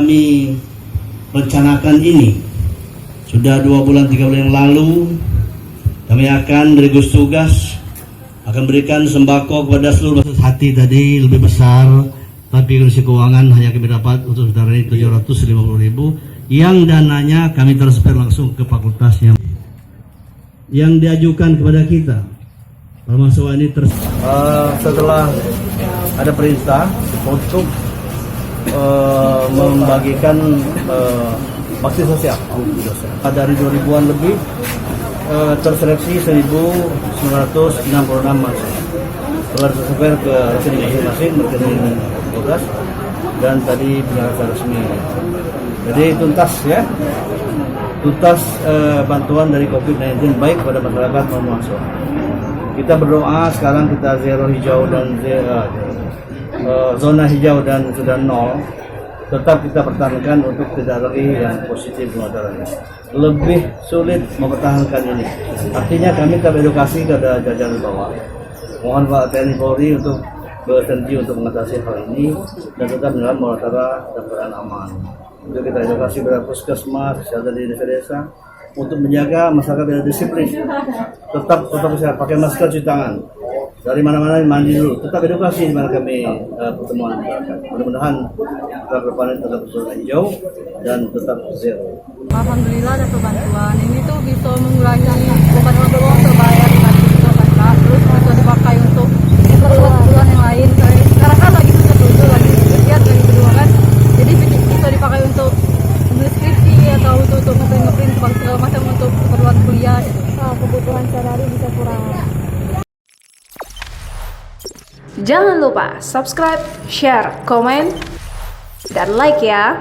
kami rencanakan ini. Sudah 2 bulan 3 bulan yang lalu kami akan dari gugus tugas akan berikan sembako kepada seluruh hati tadi lebih besar, tapi kondisi keuangan hanya kami dapat untuk saudara ini 750.000 yang dananya kami transfer langsung ke fakultasnya yang diajukan kepada kita. Kalau mahasiswa ini setelah ada perintah untuk membagikan bakti sosial dari 2000-an lebih, terseleksi 1966 mahasiswa telah tersebar ke rekening masing-masing, rekening tugas dan tadi penjelasan resmi. Jadi tuntas bantuan dari COVID-19 baik kepada masyarakat maupun mahasiswa. Kita berdoa sekarang kita zona hijau dan sudah 0. Tetap kita pertahankan untuk tidak lagi yang positif penularannya. Lebih sulit mempertahankan ini. Artinya kami tetap edukasi kepada jajaran bawah. Mohon Pak TNI Polri untuk berhenti untuk mengatasi hal ini dan tetap dalam muratara dan berjalan aman. Untuk kita edukasi kepada puskesmas, kesehatan di desa-desa untuk menjaga masyarakat yang disiplin. Tetap protokol kesehatan, pakai masker, cuci tangan. Dari mana-mana mandi dulu. Tetap edukasi di mana kami pertemuan. Mudah-mudahan kita ke depan tetap zona hijau dan tetap zero. Alhamdulillah ada bantuan. Ini tuh bisa mengurangi beban orang tua untuk bayar kan, terus bisa dipakai untuk keperluan yang lain. Sekarang kan lagi susah lagi ujian lagi kedua kan. Jadi bisa dipakai untuk menulis skripsi atau untuk ngeprint segala macam untuk keperluan kuliah. Kebutuhan sehari-hari bisa kurang. Jangan lupa subscribe, share, komen, dan like ya.